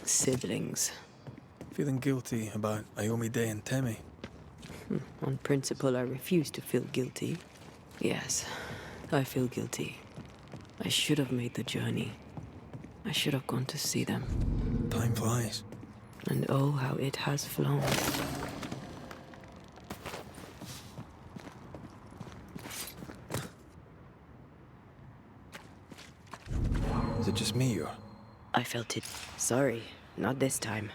Siblings. Feeling guilty about Ayomi Day and Temi? On principle, I refuse to feel guilty. Yes, I feel guilty. I should have made the journey. I should have gone to see them. Time flies. And oh, how it has flown. Is it just me or? I felt it. Sorry, not this time.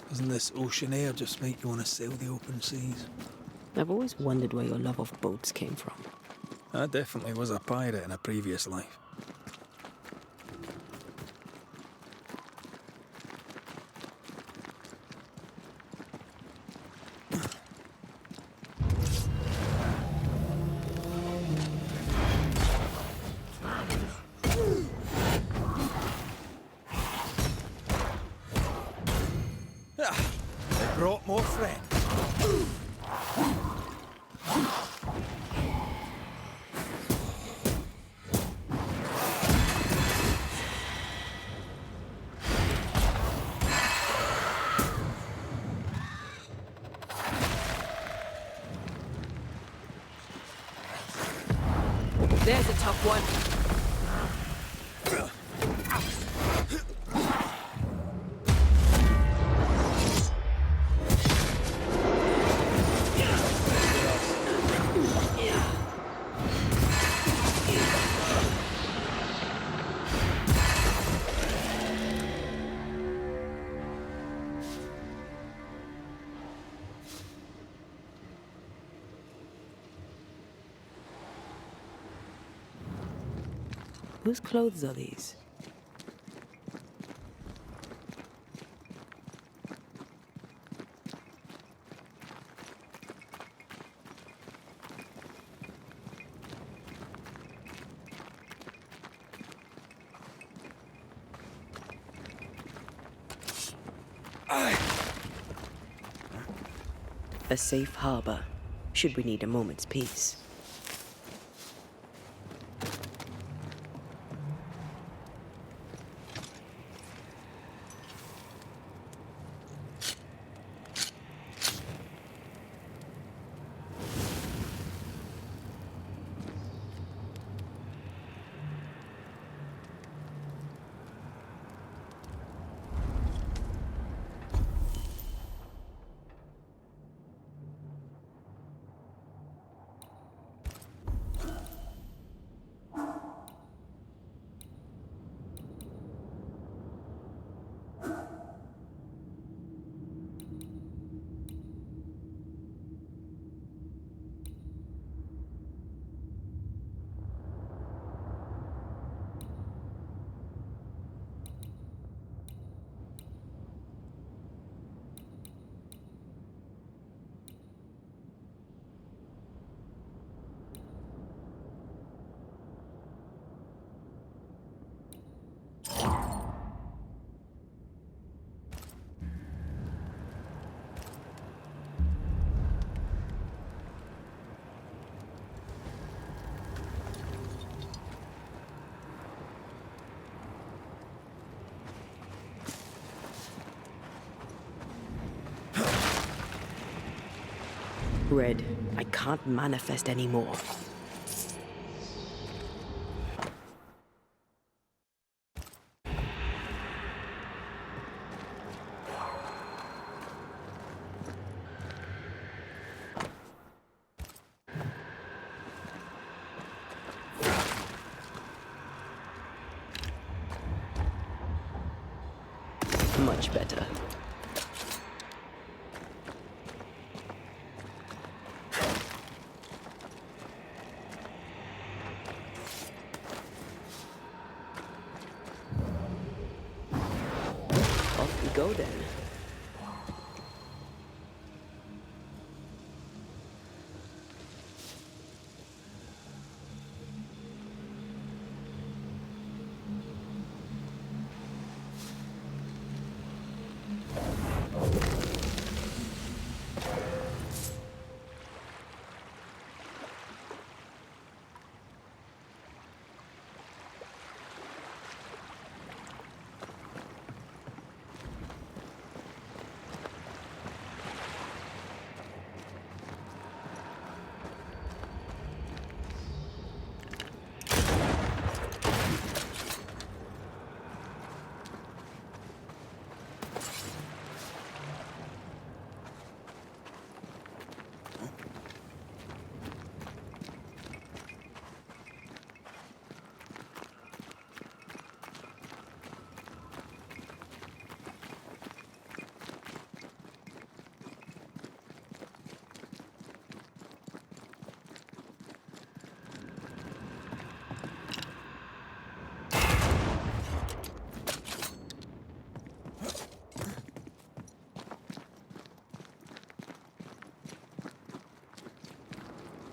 Doesn't this ocean air just make you want to sail the open seas? I've always wondered where your love of boats came from. I definitely was a pirate in a previous life. They brought more friends. There's a tough one. Whose clothes are these? A safe harbor, should we need a moment's peace. Red, I can't manifest anymore. Much better. Off we go then.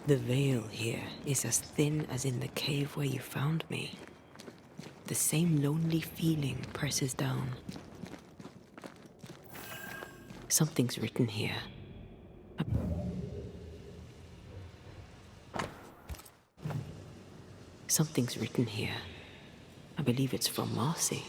The veil here is as thin as in the cave where you found me. The same lonely feeling presses down. Something's written here. Something's written here. I believe it's from Marcy.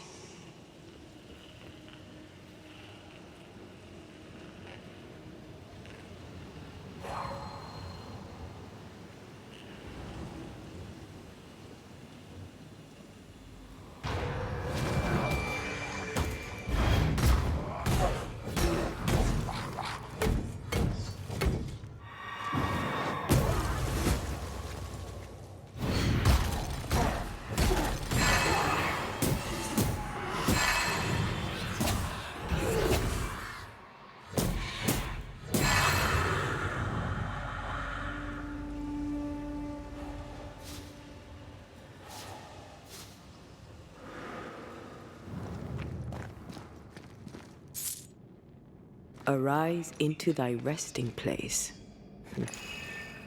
Arise into thy resting place.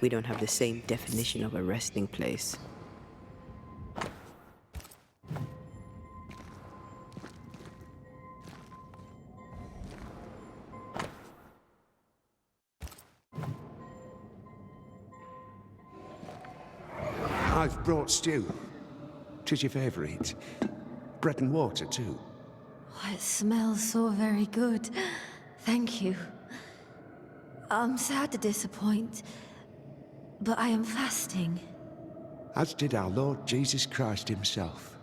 We don't have the same definition of a resting place. I've brought stew. 'Tis your favourite. Bread and water, too. Oh, it smells so very good. Thank you. I'm sad to disappoint, but I am fasting. As did our Lord Jesus Christ himself.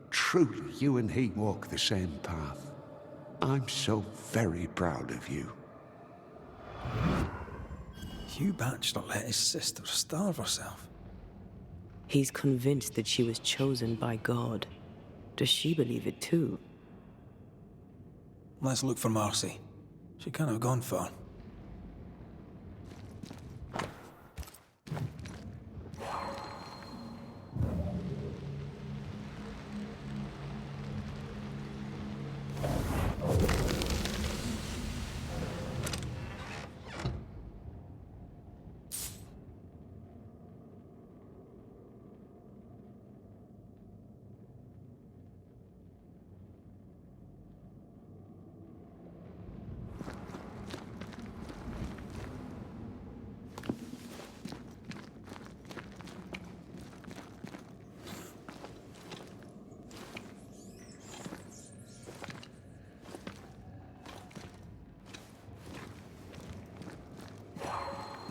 Truly, you and he walk the same path. I'm so very proud of you. Hugh Batchelor let his sister starve herself. He's convinced that she was chosen by God. Does she believe it too? Let's look for Marcy. She can't have gone far.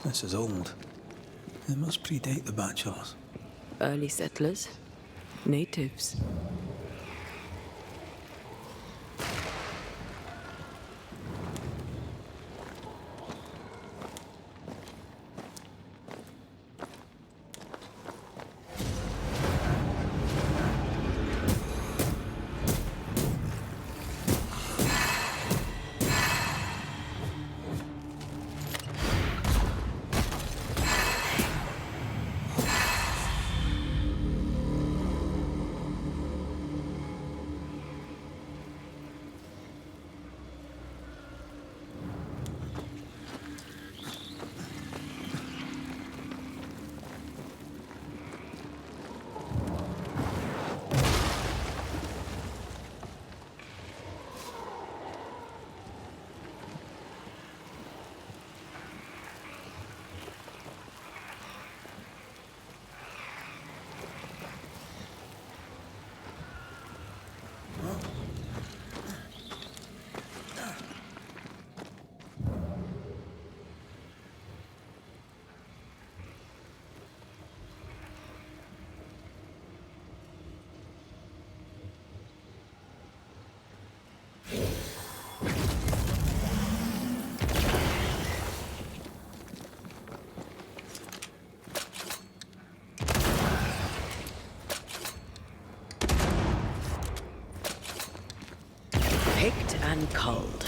This is old. It must predate the Banishers. Early settlers, natives. Picked and culled.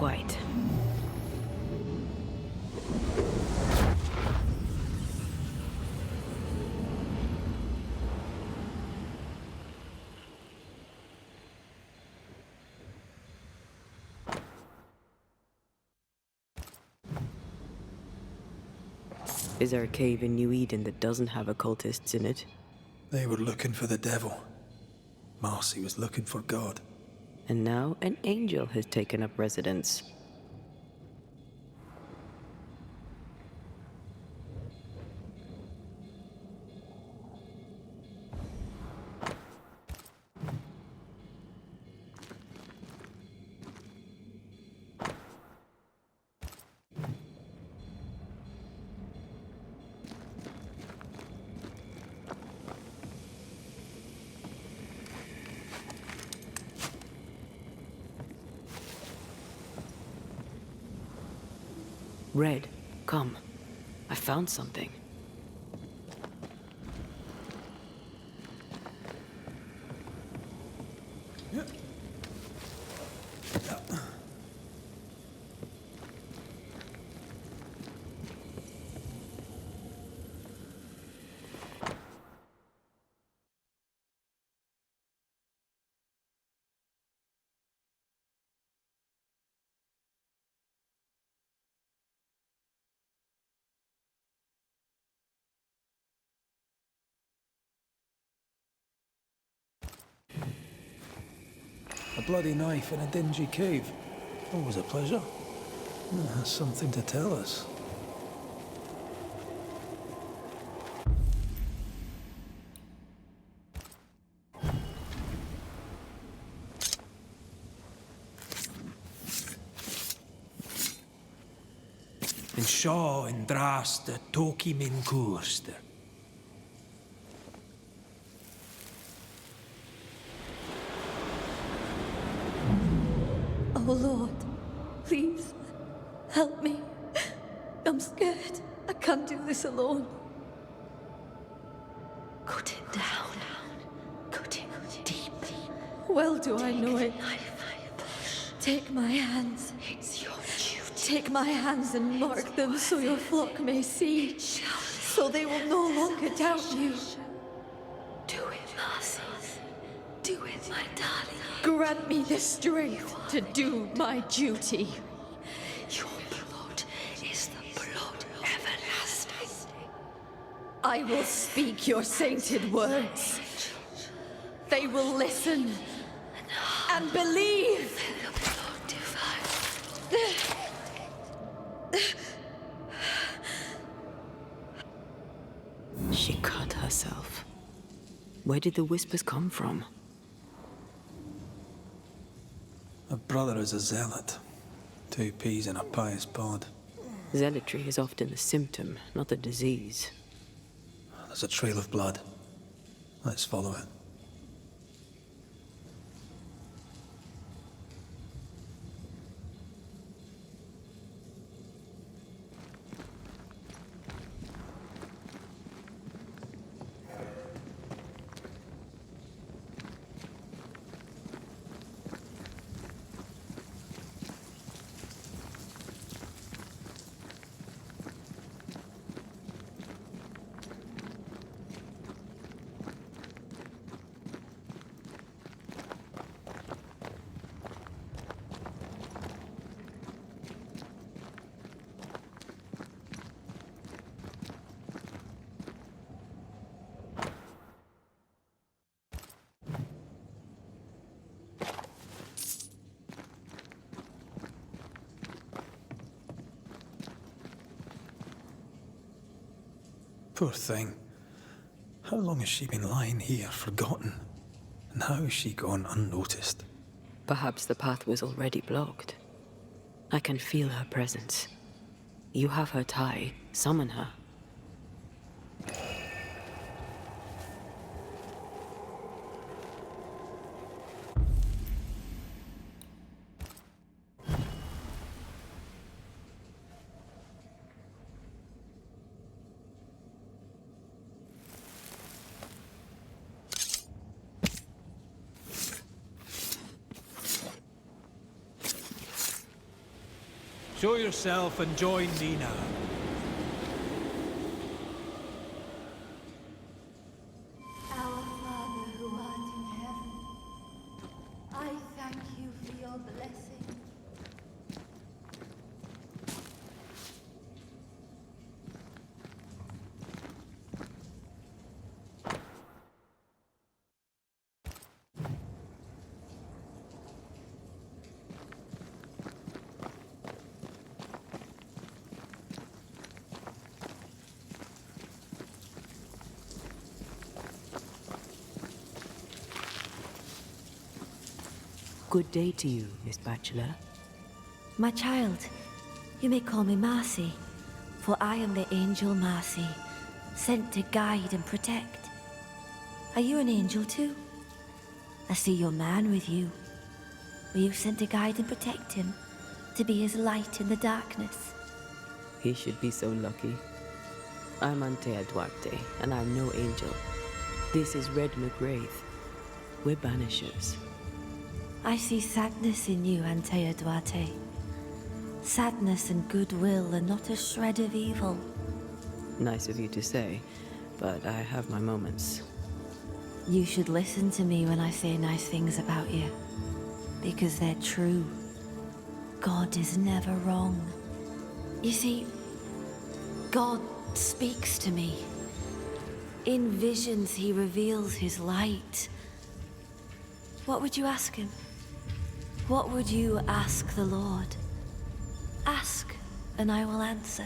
quite. Is there a cave in New Eden that doesn't have occultists in it? They were looking for the devil. Marcy was looking for God. And now an angel has taken up residence. Red, come. I found something. A bloody knife in a dingy cave. Always a pleasure. It has something to tell us. En Shaw en draste toki min koerster. Oh Lord, please, help me. I'm scared. I can't do this alone. Cut it down. Cut it deep. Well do I know it. Take my hands. It's your duty. Take my hands and mark them so your flock may see. So they will no longer doubt you. Do it, Marcy. Do it, my darling. Grant me the strength to do my duty. Your blood is the blood everlasting. I will speak your sainted words. They will listen and believe. She cut herself. Where did the whispers come from? A brother is a zealot. 2 peas in a pious pod. Zealotry is often the symptom, not the disease. There's a trail of blood. Let's follow it. Poor thing. How long has she been lying here, forgotten? And how has she gone unnoticed? Perhaps the path was already blocked. I can feel her presence. You have her tie. Summon her. Show yourself and join Nina. Our Father who art in heaven, I thank you for your blessing. Good day to you, Miss Bachelor. My child, you may call me Marcy, for I am the angel Marcy, sent to guide and protect. Are you an angel too? I see your man with you. Were you sent to guide and protect him, to be his light in the darkness? He should be so lucky. I'm Antea Duarte, and I'm no angel. This is Red McGrath. We're Banishers. I see sadness in you, Antea Duarte. Sadness and goodwill and not a shred of evil. Nice of you to say, but I have my moments. You should listen to me when I say nice things about you, because they're true. God is never wrong. You see, God speaks to me. In visions, he reveals his light. What would you ask him? What would you ask the Lord? Ask, and I will answer.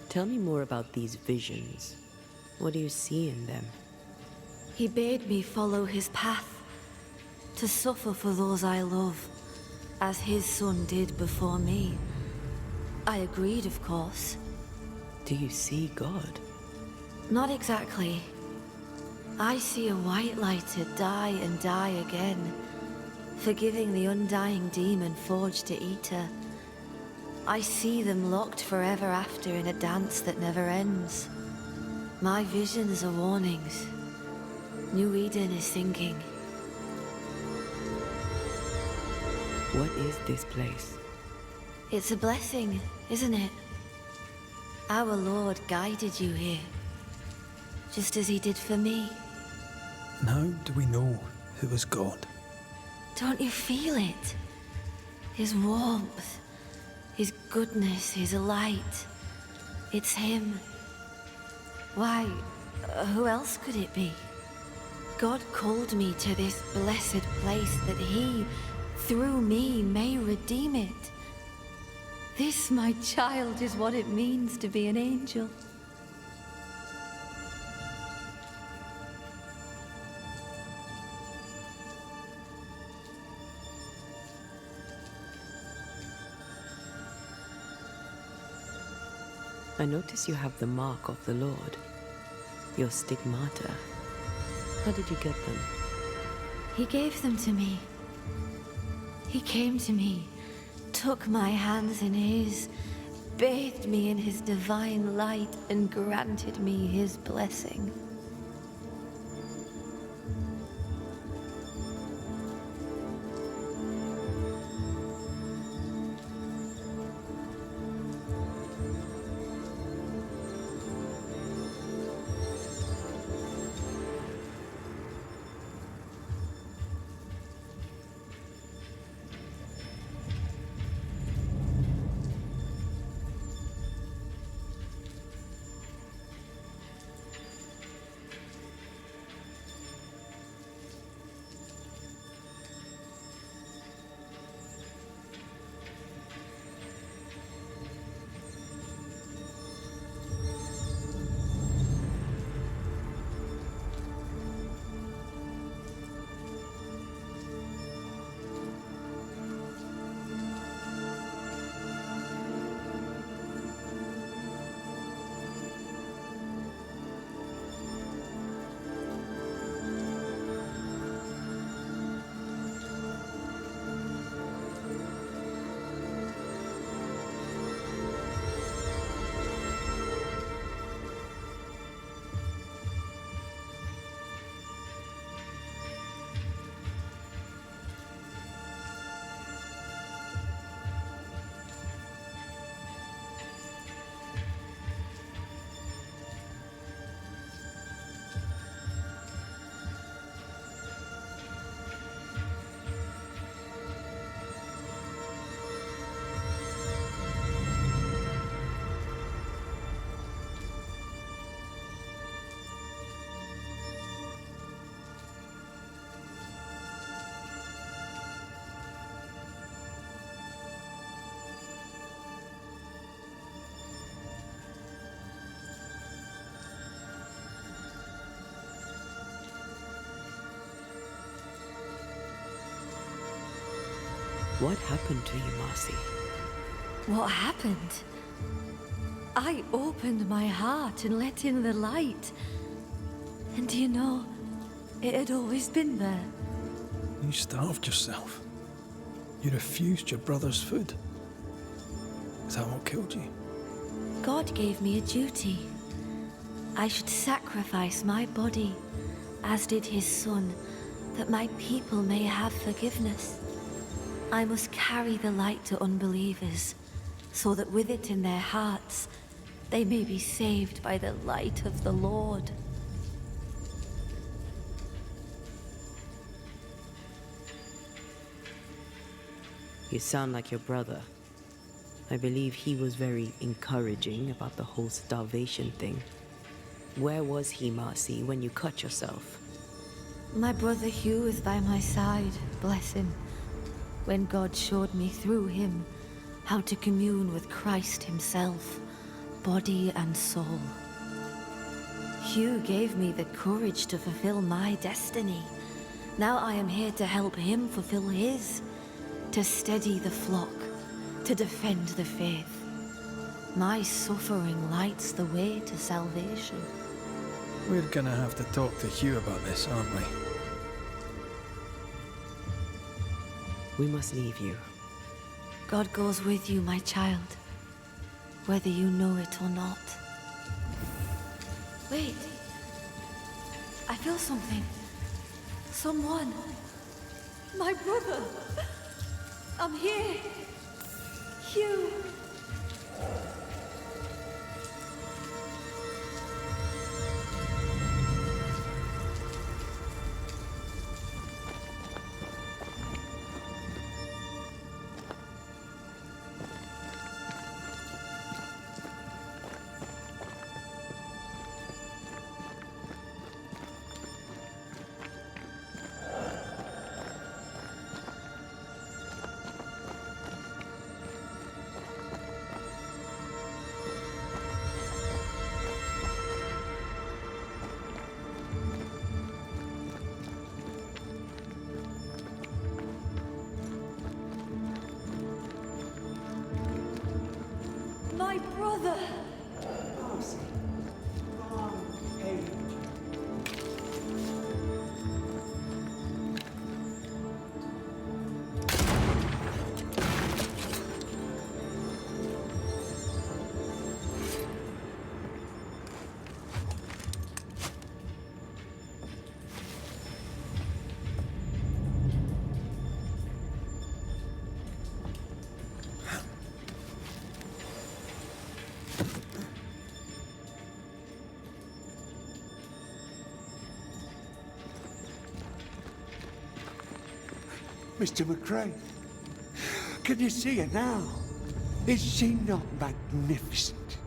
Tell me more about these visions. What do you see in them? He bade me follow his path, to suffer for those I love, as his son did before me. I agreed, of course. Do you see God? Not exactly. I see a white lighter die and die again, forgiving the undying demon forged to eat her. I see them locked forever after in a dance that never ends. My visions are warnings. New Eden is sinking. What is this place? It's a blessing, isn't it? Our Lord guided you here, just as he did for me. And how do we know it was God? Don't you feel it? His warmth, his goodness, his light. It's him. Why, who else could it be? God called me to this blessed place that he, through me, may redeem it. This, my child, is what it means to be an angel. I notice you have the mark of the Lord. Your stigmata. How did you get them? He gave them to me. He came to me, took my hands in his, bathed me in his divine light, and granted me his blessing. What happened to you, Marcy? What happened? I opened my heart and let in the light. And do you know, it had always been there. You starved yourself. You refused your brother's food. Is that what killed you? God gave me a duty. I should sacrifice my body, as did his son, that my people may have forgiveness. I must carry the light to unbelievers, so that with it in their hearts, they may be saved by the light of the Lord. You sound like your brother. I believe he was very encouraging about the whole starvation thing. Where was he, Marcy, when you cut yourself? My brother Hugh is by my side, bless him, when God showed me through him how to commune with Christ himself, body and soul. Hugh gave me the courage to fulfill my destiny. Now I am here to help him fulfill his, to steady the flock, to defend the faith. My suffering lights the way to salvation. We're gonna have to talk to Hugh about this, aren't we? We must leave you. God goes with you, my child, whether you know it or not. Wait. I feel something. Someone. My brother. I'm here. Hugh. My brother! Mr. McRae, can you see her now? Is she not magnificent?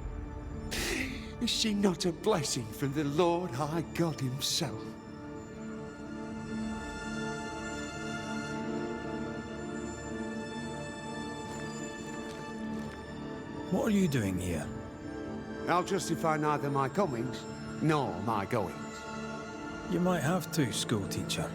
Is she not a blessing from the Lord High God himself? What are you doing here? I'll justify neither my comings nor my goings. You might have to, school teacher.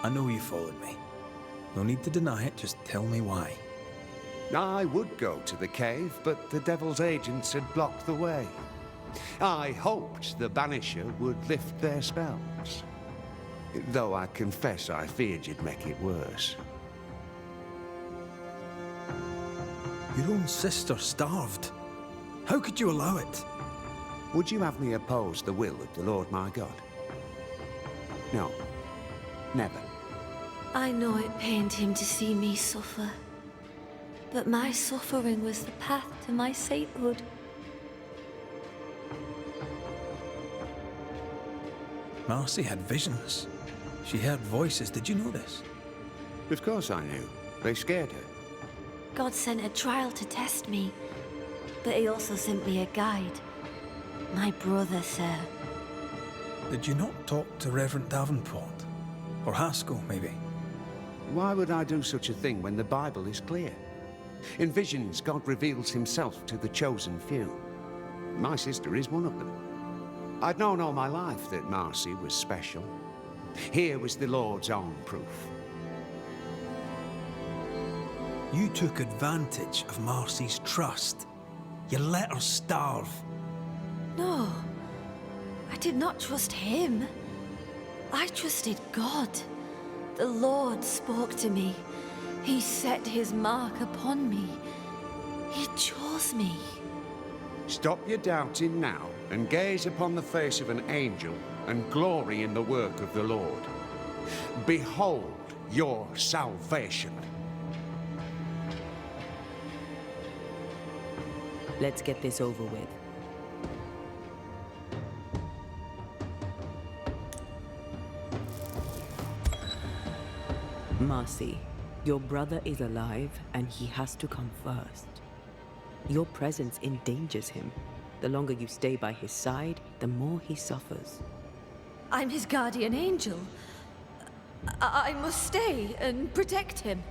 I know you followed me. No need to deny it, just tell me why. I would go to the cave, but the Devil's agents had blocked the way. I hoped the Banisher would lift their spells. Though I confess I feared you'd make it worse. Your own sister starved. How could you allow it? Would you have me oppose the will of the Lord my God? No. Never. I know it pained him to see me suffer, but my suffering was the path to my sainthood. Marcy had visions. She heard voices. Did you know this? Of course I knew. They scared her. God sent a trial to test me, but he also sent me a guide. My brother, sir. Did you not talk to Reverend Davenport? Or Haskell, maybe? Why would I do such a thing when the Bible is clear? In visions, God reveals himself to the chosen few. My sister is one of them. I'd known all my life that Marcy was special. Here was the Lord's own proof. You took advantage of Marcy's trust. You let her starve. No, I did not trust him. I trusted God. The Lord spoke to me. He set his mark upon me. He chose me. Stop your doubting now and gaze upon the face of an angel and glory in the work of the Lord. Behold your salvation. Let's get this over with. Marcy, your brother is alive and he has to come first. Your presence endangers him. The longer you stay by his side, the more he suffers. I'm his guardian angel. I must stay and protect him.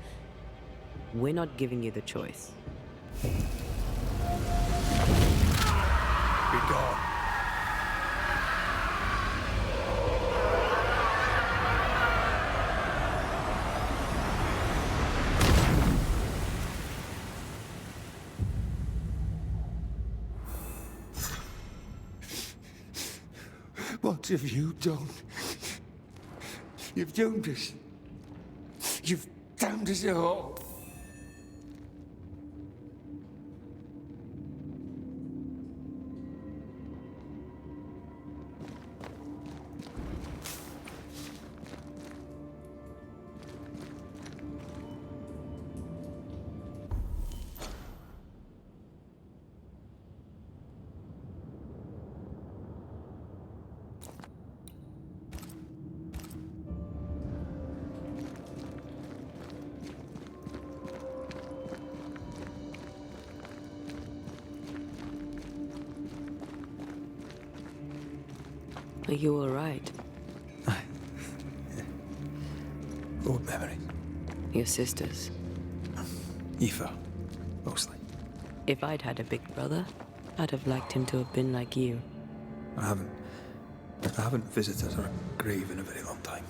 We're not giving you the choice. Be gone. What have you done? You've doomed us. You've damned us all. Are you all right? Old memory. Your sisters. Aoife, mostly. If I'd had a big brother, I'd have liked him to have been like you. I haven't visited her grave in a very long time.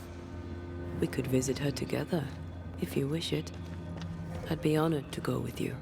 We could visit her together, if you wish it. I'd be honored to go with you.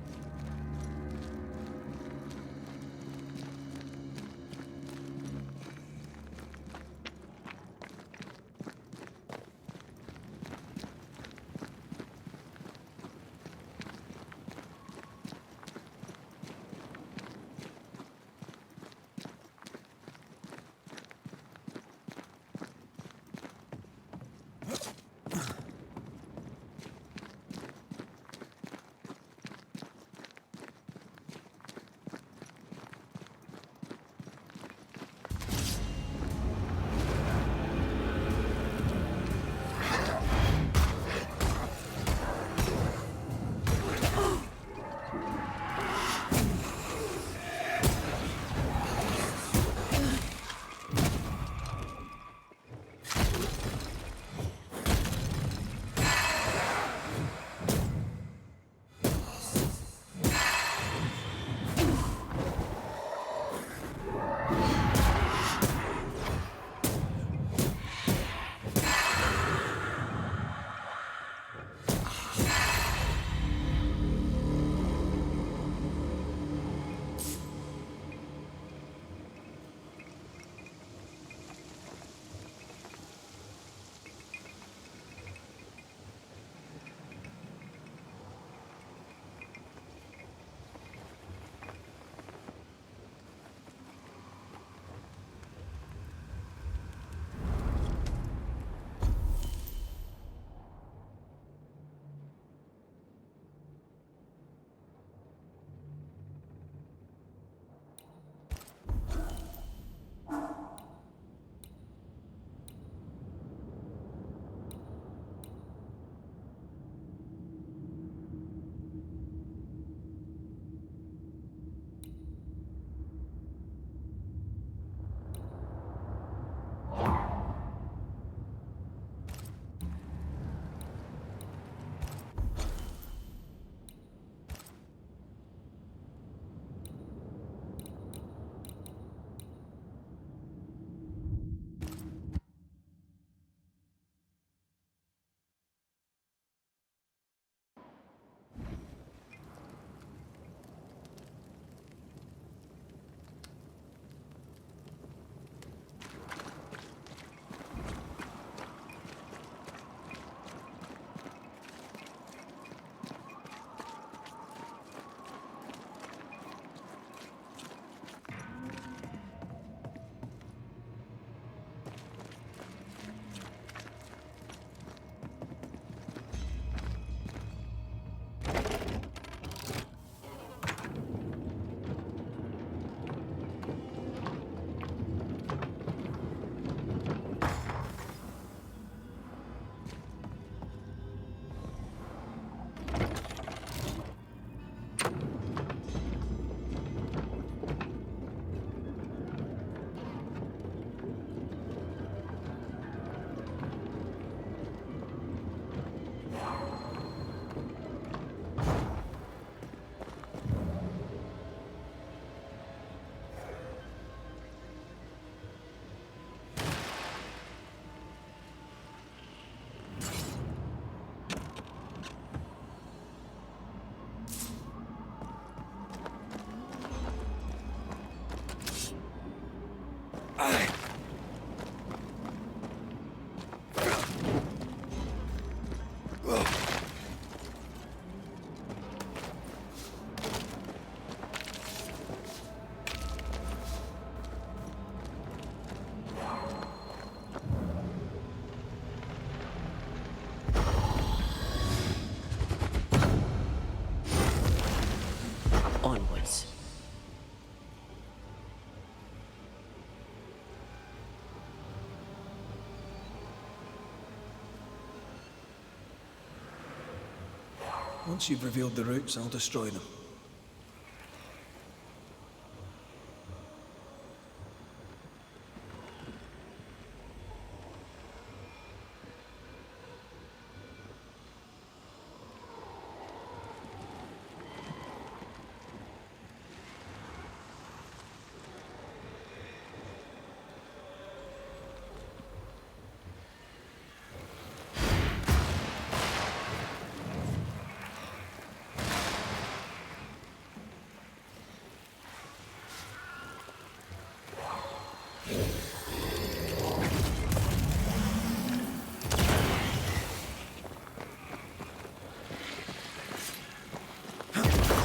Once you've revealed the roots, I'll destroy them.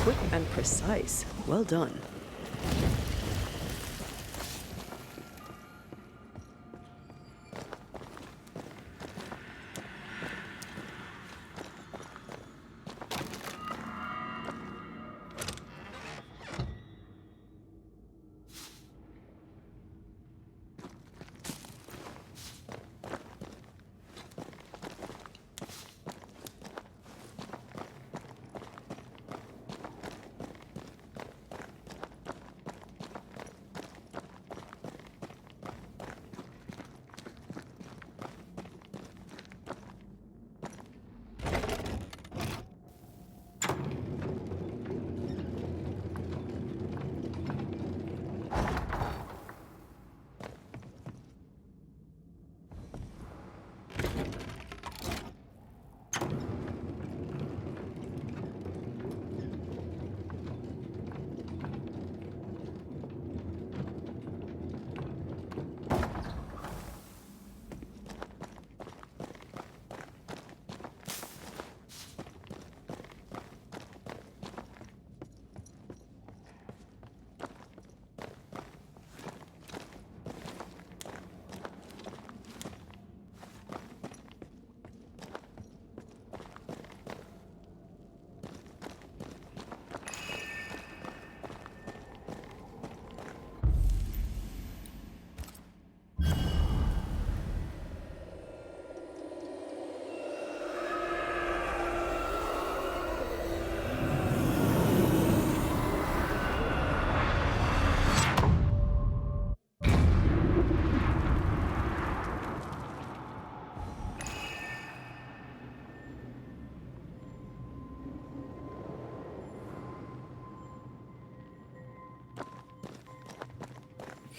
Quick and precise. Well done.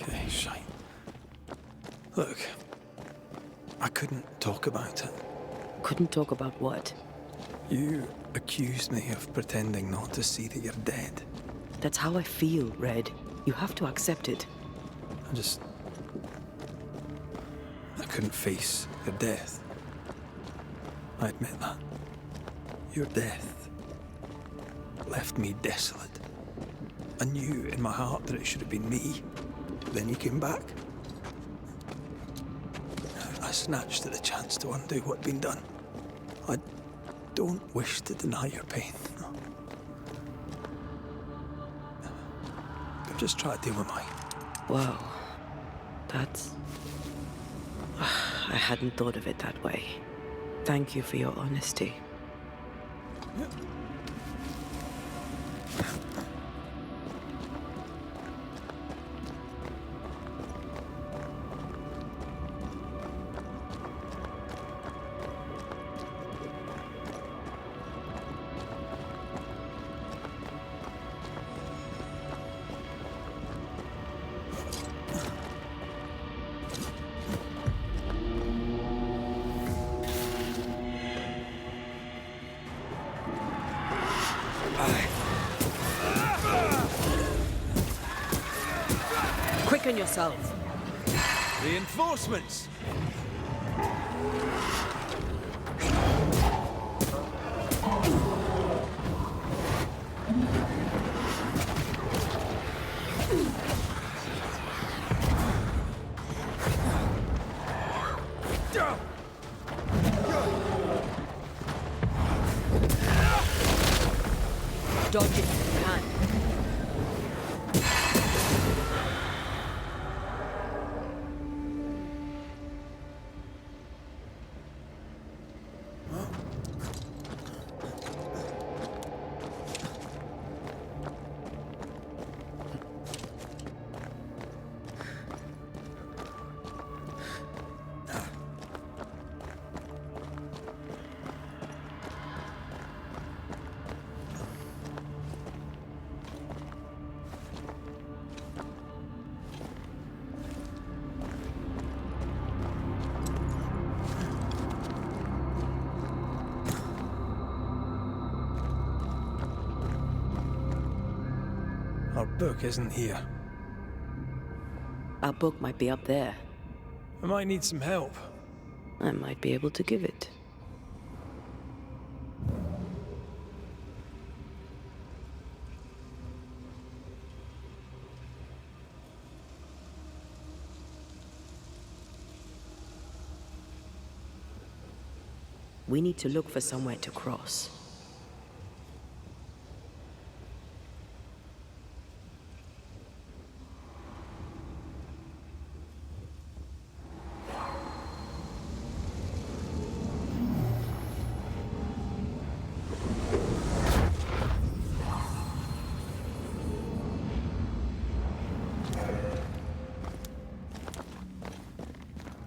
Okay, shite. Look, I couldn't talk about it. Couldn't talk about what? You accused me of pretending not to see that you're dead. That's how I feel, Red. You have to accept it. I couldn't face your death. I admit that. Your death left me desolate. I knew in my heart that it should have been me. Then you came back. I snatched at the chance to undo what'd been done. I don't wish to deny your pain. No. But just try to deal with mine. Wow. That's... I hadn't thought of it that way. Thank you for your honesty. Quicken yourself. Reinforcements! Dodge it if you can. Our book isn't here. Our book might be up there. I might need some help. I might be able to give it. We need to look for somewhere to cross.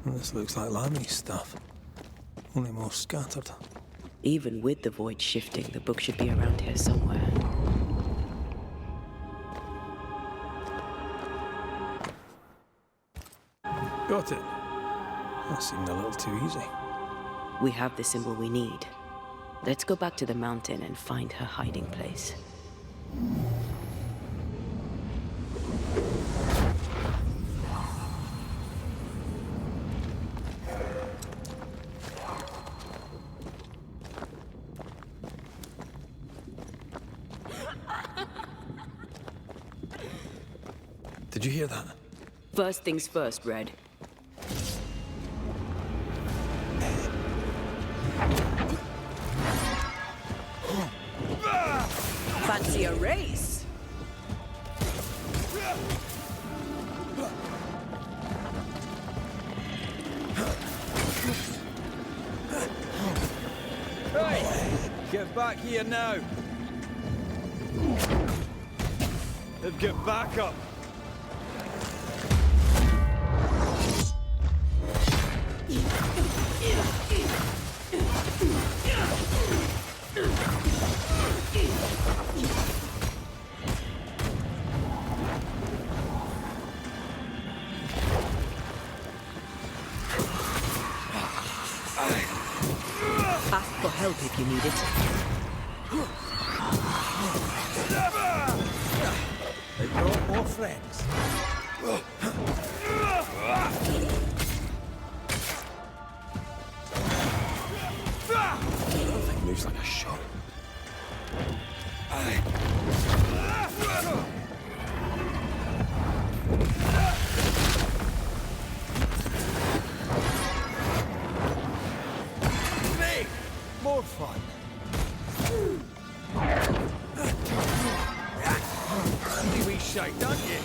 This looks like Lammy's stuff. Only more scattered. Even with the void shifting, the book should be around here somewhere. Got it. That seemed a little too easy. We have the symbol we need. Let's go back to the mountain and find her hiding place. Did you hear that? First things first, Red. Fancy a race? Hey! Get back here now! Get back up! Ask for help if you need it. They brought more friends. That thing moves like a shot. Me! More fun. Handy wee shite, don't you?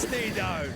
Stay down.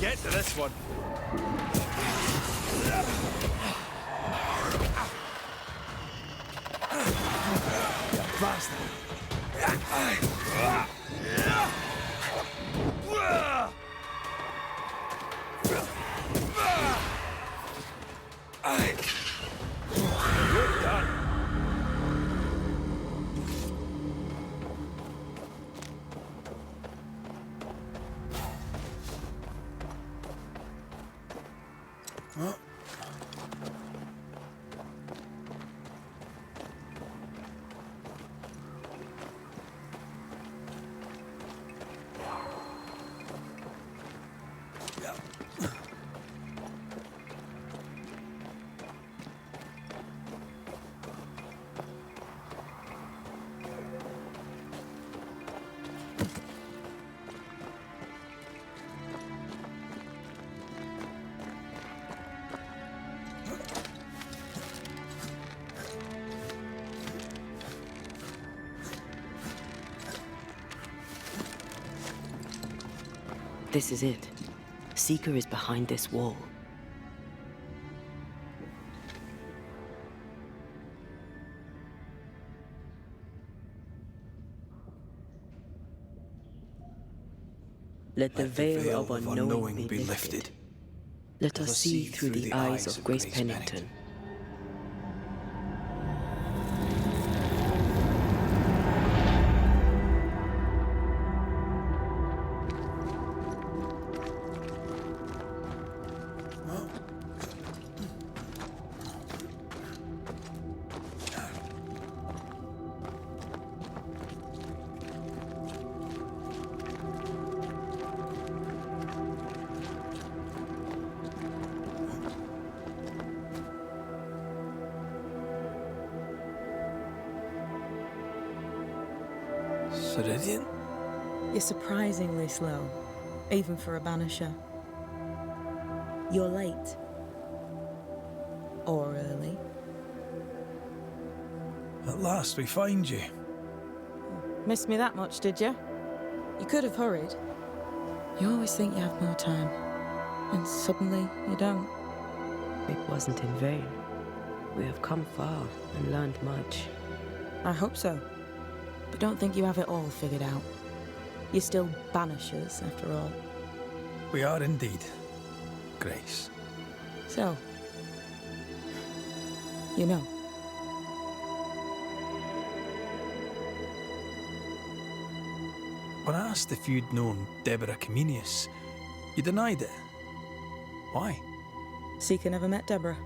Get to this one. Bastard. You're done. This is it. Seeker is behind this wall. Let the veil of unknowing be lifted. Let us see through the eyes of Grace Pennington. Ceridian? You're surprisingly slow, even for a Banisher. You're late. Or early. At last we find you. Missed me that much, did you? You could have hurried. You always think you have more time, and suddenly you don't. It wasn't in vain. We have come far and learned much. I hope so. But don't think you have it all figured out. You're still Banishers, after all. We are indeed, Grace. So, you know. When I asked if you'd known Deborah Comenius, you denied it. Why? Seeker never met Deborah.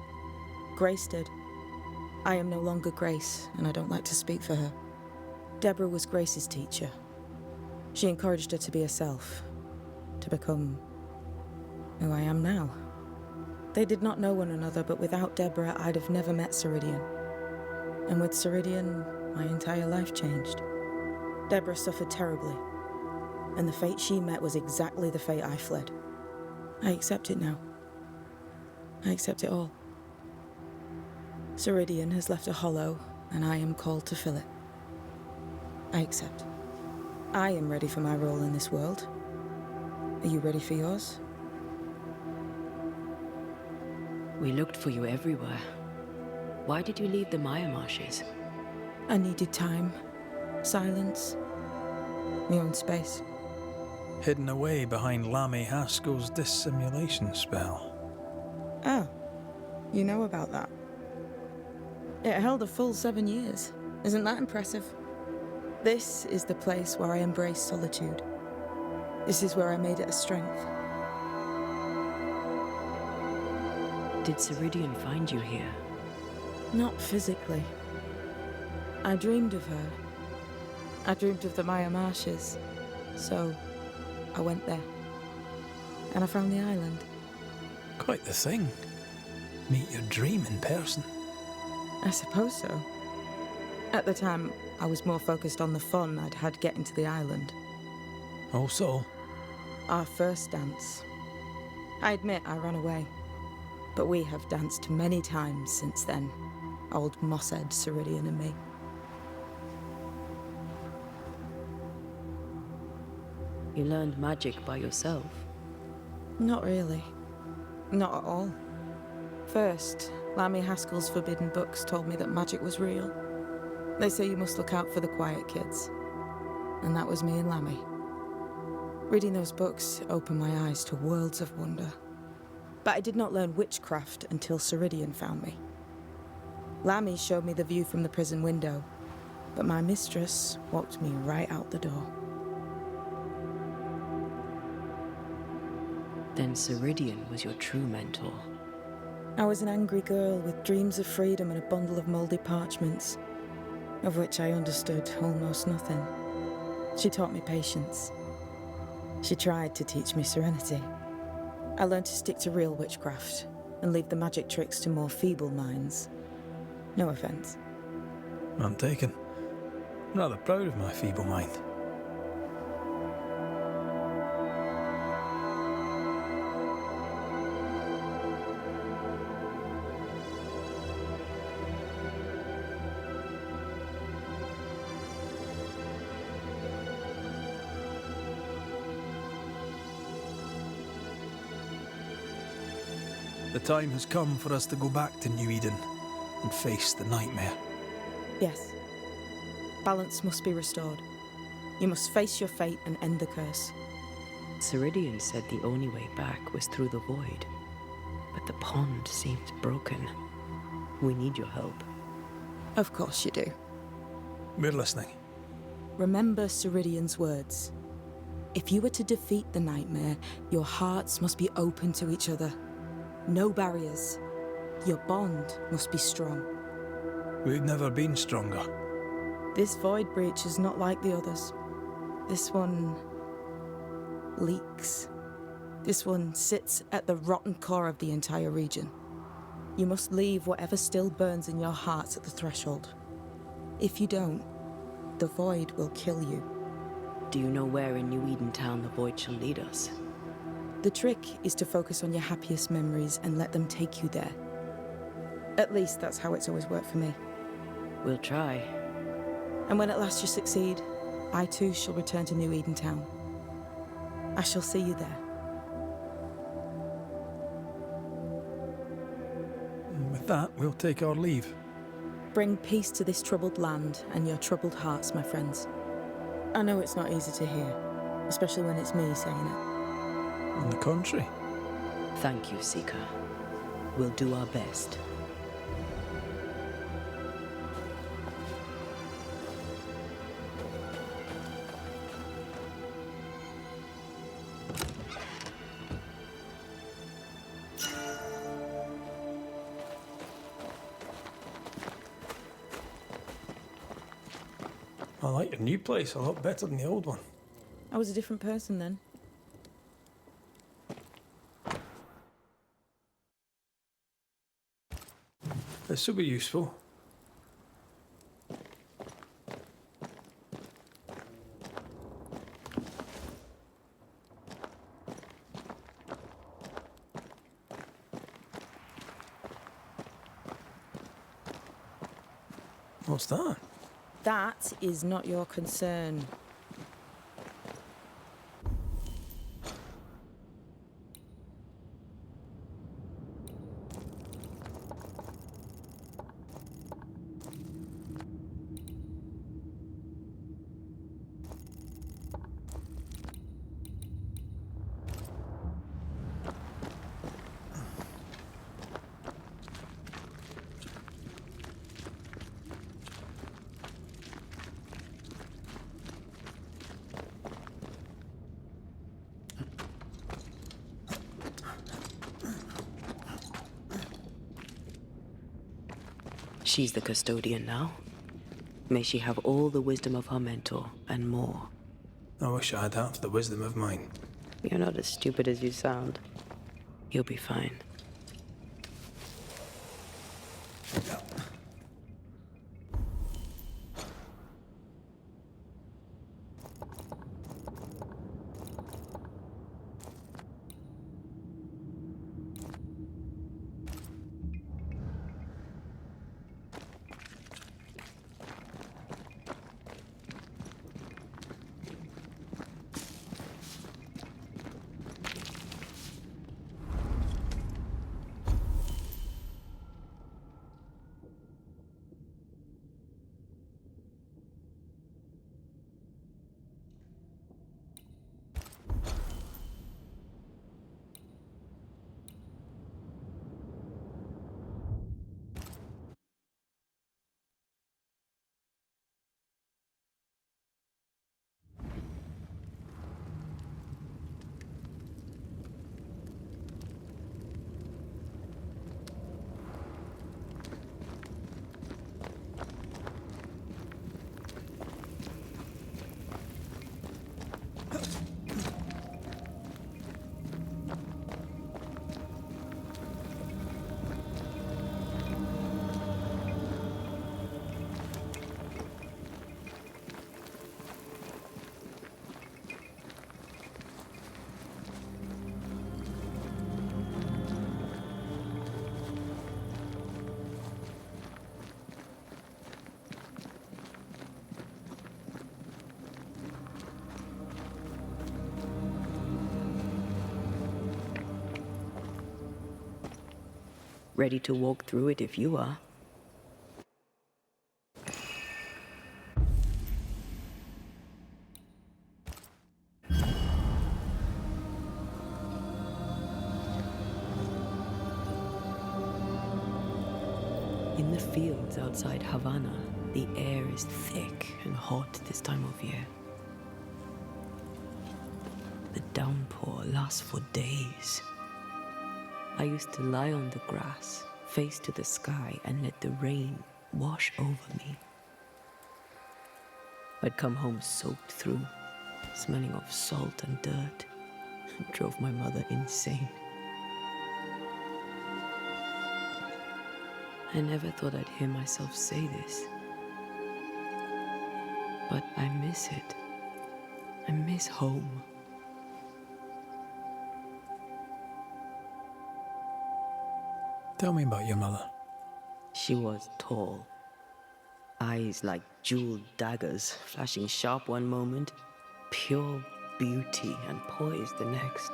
Grace did. I am no longer Grace, and I don't like to speak for her. Deborah was Grace's teacher. She encouraged her to be herself, to become who I am now. They did not know one another, but without Deborah, I'd have never met Ceridian. And with Ceridian, my entire life changed. Deborah suffered terribly, and the fate she met was exactly the fate I fled. I accept it now. I accept it all. Ceridian has left a hollow, and I am called to fill it. I accept. I am ready for my role in this world. Are you ready for yours? We looked for you everywhere. Why did you leave the Maya marshes? I needed time, silence, my own space. Hidden away behind Lammy Haskell's dissimulation spell. Oh, you know about that? It held a full 7 years. Isn't that impressive? This is the place where I embrace solitude. This is where I made it a strength. Did Ceridian find you here? Not physically. I dreamed of her. I dreamed of the Maya marshes. So, I went there. And I found the island. Quite the thing. Meet your dream in person. I suppose so. At the time, I was more focused on the fun I'd had getting to the island. Also, Our first dance. I admit I ran away. But we have danced many times since then. Old Mosshead, Ceridian and me. You learned magic by yourself. Not really. Not at all. First, Lammy Haskell's forbidden books told me that magic was real. They say you must look out for the quiet kids. And that was me and Lammy. Reading those books opened my eyes to worlds of wonder. But I did not learn witchcraft until Ceridian found me. Lammy showed me the view from the prison window, but my mistress walked me right out the door. Then Ceridian was your true mentor. I was an angry girl with dreams of freedom and a bundle of mouldy parchments, of which I understood almost nothing. She taught me patience. She tried to teach me serenity. I learned to stick to real witchcraft and leave the magic tricks to more feeble minds. No offense. none taken. I'm rather proud of my feeble mind. The time has come for us to go back to New Eden and face the nightmare. Yes. Balance must be restored. You must face your fate and end the curse. Ceridian said the only way back was through the void. But the pond seems broken. We need your help. Of course you do. We're listening. Remember Ceridian's words. If you were to defeat the nightmare, your hearts must be open to each other. No barriers. Your bond must be strong. We've never been stronger. This void breach is not like the others. This one leaks. This one sits at the rotten core of the entire region. You must leave whatever still burns in your hearts at the threshold. If you don't, the void will kill you. Do you know where in New Eden Town the void shall lead us? The trick is to focus on your happiest memories and let them take you there. At least that's how it's always worked for me. We'll try. And when at last you succeed, I too shall return to New Eden Town. I shall see you there. And with that, we'll take our leave. Bring peace to this troubled land and your troubled hearts, my friends. I know it's not easy to hear, especially when it's me saying it. On the contrary. Thank you, Seeker. We'll do our best. I like your new place a lot better than the old one. I was a different person then. This will be useful. What's that? That is not your concern. She's the custodian now. May she have all the wisdom of her mentor, and more. I wish I had half the wisdom of mine. You're not as stupid as you sound. You'll be fine. Ready to walk through it if you are. In the fields outside Havana, the air is thick and hot this time of year. The downpour lasts for days. I used to lie on the grass, face to the sky, and let the rain wash over me. I'd come home soaked through, smelling of salt and dirt. It drove my mother insane. I never thought I'd hear myself say this, but I miss it. I miss home. Tell me about your mother. She was tall. Eyes like jeweled daggers, flashing sharp one moment, pure beauty and poise the next.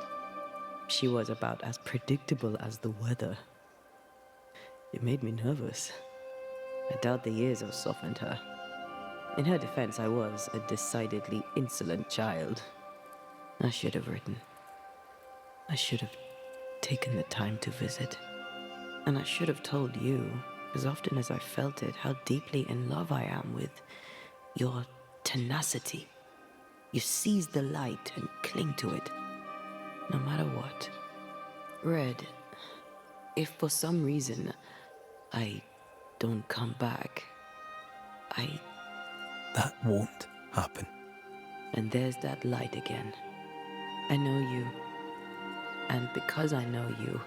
She was about as predictable as the weather. It made me nervous. I doubt the years have softened her. In her defense, I was a decidedly insolent child. I should have written. I should have taken the time to visit. And I should have told you, as often as I felt it, how deeply in love I am with your tenacity. You seize the light and cling to it, no matter what. Red, if for some reason I don't come back, That won't happen. And there's that light again. I know you. And because I know you,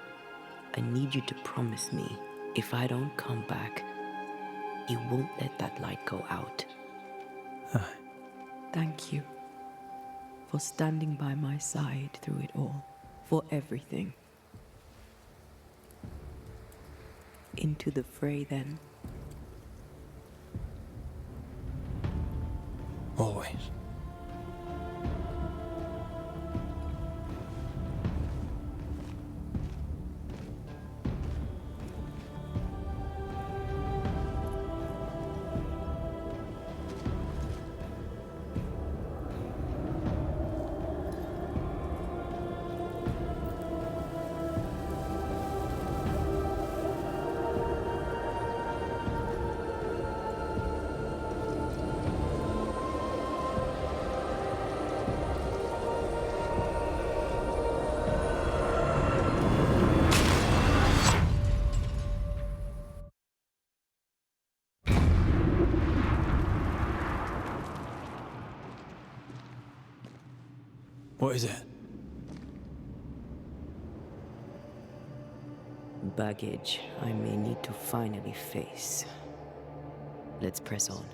I need you to promise me, if I don't come back, you won't let that light go out. Aye. Thank you for standing by my side through it all, for everything. Into the fray, then. Always. What is it? Baggage I may need to finally face. Let's press on.